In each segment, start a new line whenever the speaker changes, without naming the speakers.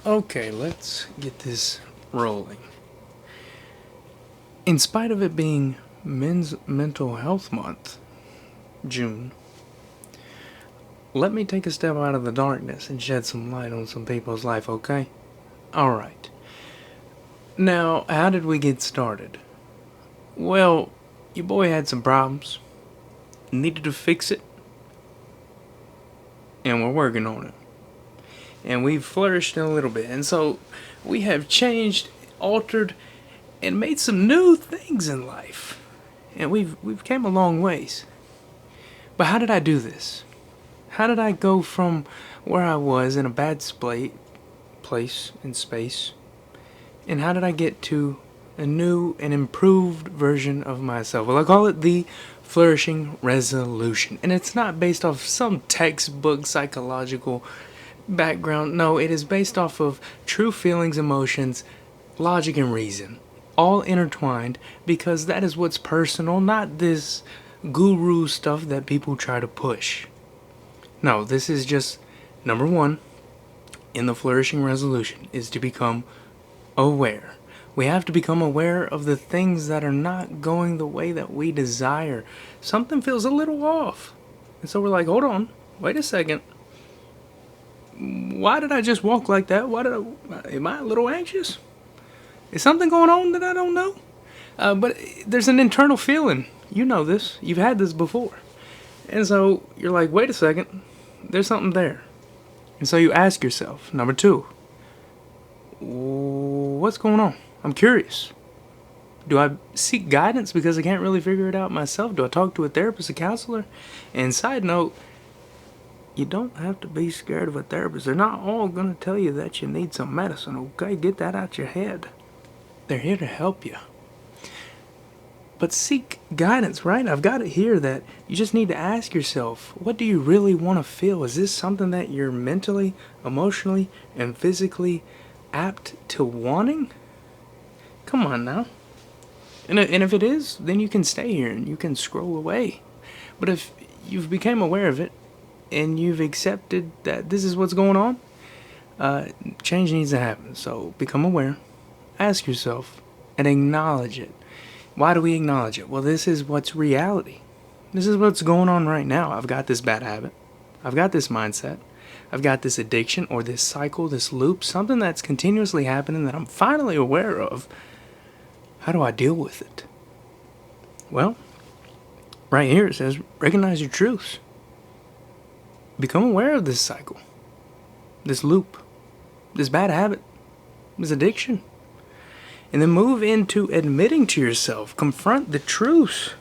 Okay, let's get this rolling. In spite of it being Men's Mental Health Month, June, let me take a step out of the darkness and shed some light on some people's life, okay? Alright. Now, how did we get started? Well, your boy had some problems, needed to fix it, and we're working on it. And we've flourished a little bit, and so we have changed, altered, and made some new things in life. And we've came a long ways. But how did I do this? How did I go from where I was in a bad place in space, and how did I get to a new and improved version of myself? Well, I call it the flourishing resolution. And it's not based off some textbook psychological background. No, it is based off of true feelings, emotions, logic, and reason, all intertwined, because that is what's personal, not this guru stuff that people try to push. No, this is just number one in the flourishing resolution is to become aware. We have to become aware of the things that are not going the way that we desire. Something feels a little off. And so we're like, hold on, wait a second. Why did I just walk like that? Am I a little anxious? Is something going on that I don't know? But there's an internal feeling. You know this. You've had this before. And so you're like, wait a second. There's something there. And so you ask yourself, number two, what's going on? I'm curious. Do I seek guidance because I can't really figure it out myself? Do I talk to a therapist, a counselor? And side note, you don't have to be scared of a therapist. They're not all going to tell you that you need some medicine, okay? Get that out your head. They're here to help you. But seek guidance, right? I've got it here that you just need to ask yourself, what do you really want to feel? Is this something that you're mentally, emotionally, and physically apt to wanting? Come on now. And if it is, then you can stay here and you can scroll away. But if you've become aware of it and you've accepted that this is what's going on, change needs to happen. So become aware, ask yourself, and acknowledge it. Why do we acknowledge it? Well, this is what's reality. This is what's going on right now. I've got this bad habit. I've got this mindset. I've got this addiction or this cycle, this loop, something that's continuously happening that I'm finally aware of. How do I deal with it? Well, right here it says, recognize your truths. Become aware of this cycle, this loop, this bad habit, this addiction. And then move into admitting to yourself. Confront the truth.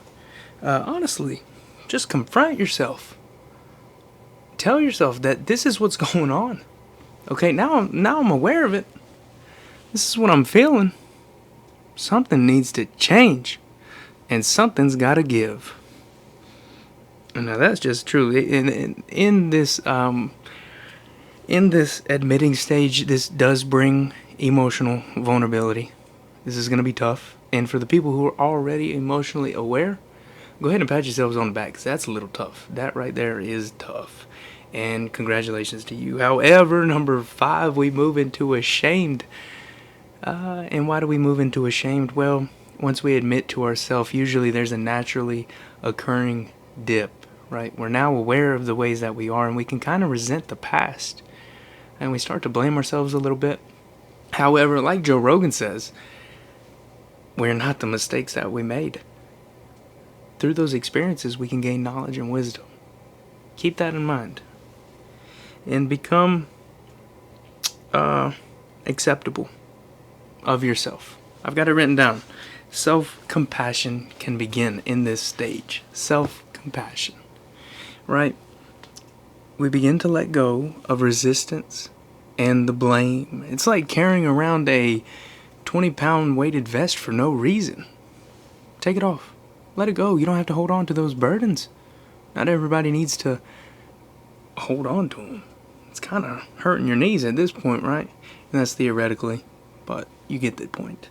Honestly, just confront yourself. Tell yourself that this is what's going on. Okay, now I'm aware of it. This is what I'm feeling. Something needs to change. And something's got to give. And now that's just true. In this admitting stage, this does bring emotional vulnerability. This is going to be tough. And for the people who are already emotionally aware, go ahead and pat yourselves on the back, because that's a little tough. That right there is tough. And congratulations to you. However, number 5, we move into ashamed. And why do we move into ashamed? Well, once we admit to ourselves, usually there's a naturally occurring dip, right? We're now aware of the ways that we are, and we can kind of resent the past. And we start to blame ourselves a little bit. However, like Joe Rogan says, we're not the mistakes that we made. Through those experiences, we can gain knowledge and wisdom. Keep that in mind. And become acceptable of yourself. I've got it written down. Self-compassion can begin in this stage. Self-compassion. Right? We begin to let go of resistance and the blame. It's like carrying around a 20-pound weighted vest for no reason. Take it off. Let it go. You don't have to hold on to those burdens. Not everybody needs to hold on to them. It's kind of hurting your knees at this point, right? And that's theoretically, but you get the point.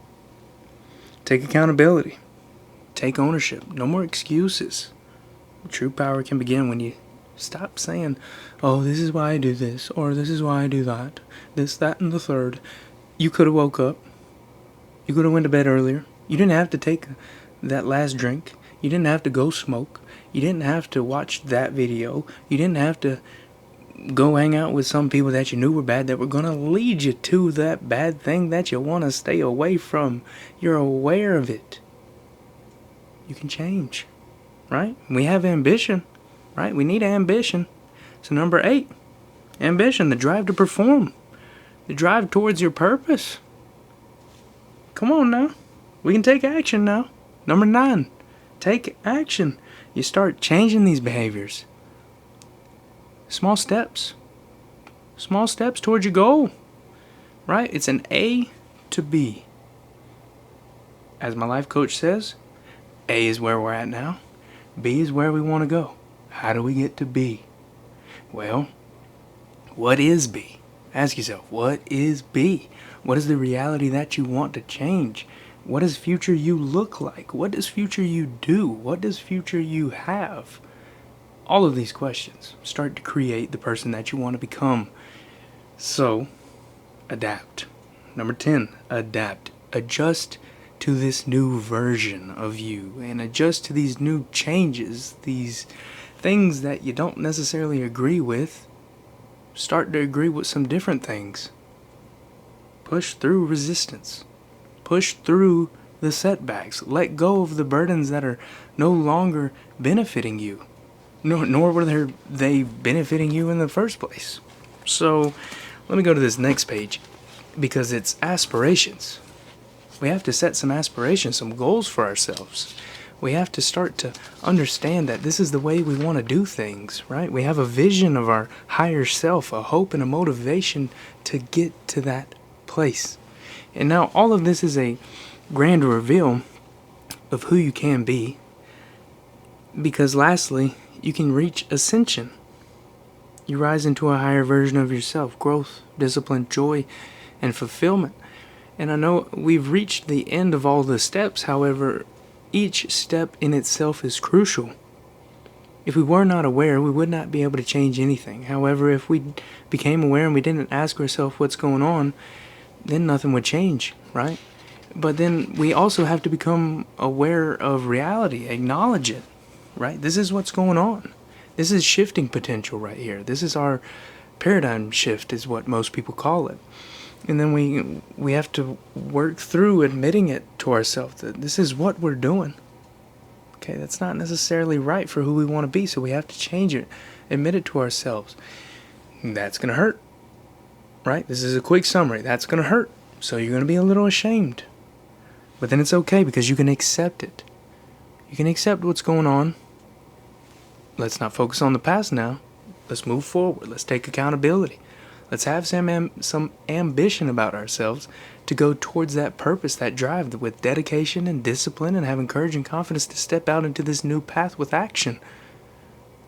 Take accountability. Take ownership. No more excuses. True power can begin when you Stop saying, oh, this is why I do this, or this is why I do that, this, that, and the third. You could have woke up. You could have went to bed earlier. You didn't have to take that last drink. You didn't have to go smoke. You didn't have to watch that video. You didn't have to go hang out with some people that you knew were bad that were going to lead you to that bad thing that you want to stay away from. You're aware of it. You can change, right? We have ambition, right? We need ambition. So number 8, ambition, the drive to perform, the drive towards your purpose. Come on now. We can take action now. Number 9, take action. You start changing these behaviors. Small steps. Small steps towards your goal, right? It's an A to B. As my life coach says, A is where we're at now. B is where we want to go. How do we get to B? Well, what is B? Ask yourself, what is B? What is the reality that you want to change? What does future you look like? What does future you do? What does future you have? All of these questions start to create the person that you want to become. So, adapt. Number 10, adapt. Adjust to this new version of you and adjust to these new changes, these things that you don't necessarily agree with. Start to agree with some different things. Push through resistance. Push through the setbacks. Let go of the burdens that are no longer benefiting you. Nor were they benefiting you in the first place. So, let me go to this next page, because it's aspirations. We have to set some aspirations, some goals for ourselves. We have to start to understand that this is the way we want to do things, right? We have a vision of our higher self, a hope and a motivation to get to that place. And now all of this is a grand reveal of who you can be, because lastly, you can reach ascension. You rise into a higher version of yourself, growth, discipline, joy, and fulfillment. And I know we've reached the end of all the steps, however, each step in itself is crucial. If we were not aware, we would not be able to change anything. However, if we became aware and we didn't ask ourselves what's going on, then nothing would change, right? But then we also have to become aware of reality, acknowledge it, right? This is what's going on. This is shifting potential right here. This is our paradigm shift, is what most people call it. And then we have to work through admitting it to ourselves that this is what we're doing. Okay, that's not necessarily right for who we want to be, so we have to change it, admit it to ourselves. That's going to hurt, right? This is a quick summary. That's going to hurt, so you're going to be a little ashamed. But then it's okay, because you can accept it. You can accept what's going on. Let's not focus on the past now. Let's move forward. Let's take accountability. Let's have some ambition about ourselves to go towards that purpose, that drive, with dedication and discipline, and having courage and confidence to step out into this new path with action.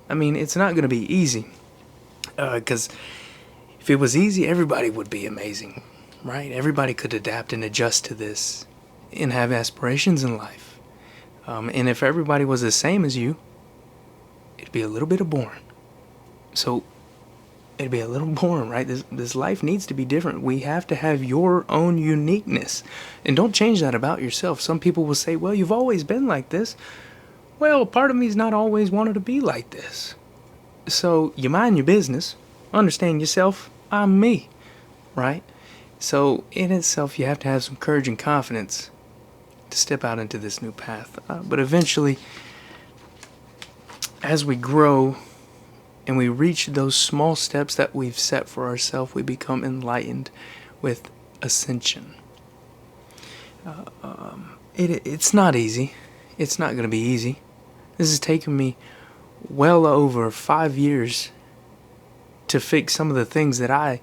I mean, it's not going to be easy, because if it was easy, everybody would be amazing, right? Everybody could adapt and adjust to this and have aspirations in life. And if everybody was the same as you, it'd be a little bit boring. So it'd be a little boring, right? This life needs to be different. We have to have your own uniqueness. And don't change that about yourself. Some people will say, well, you've always been like this. Well, part of me's not always wanted to be like this. So you mind your business. Understand yourself. I'm me, right? So in itself, you have to have some courage and confidence to step out into this new path. But eventually, as we grow and we reach those small steps that we've set for ourselves, we become enlightened with ascension. It's not easy. It's not going to be easy. This has taken me well over 5 years to fix some of the things that I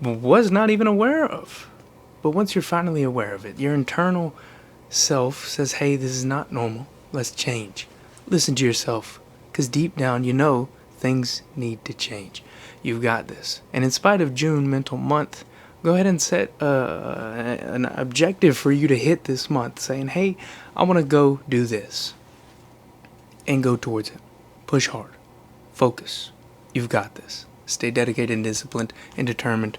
was not even aware of. But once you're finally aware of it, your internal self says, hey, this is not normal. Let's change. Listen to yourself, because deep down you know things need to change. You've got this. And in spite of June Mental Month, go ahead and set an objective for you to hit this month, saying, hey, I want to go do this. And go towards it. Push hard. Focus. You've got this. Stay dedicated and disciplined and determined.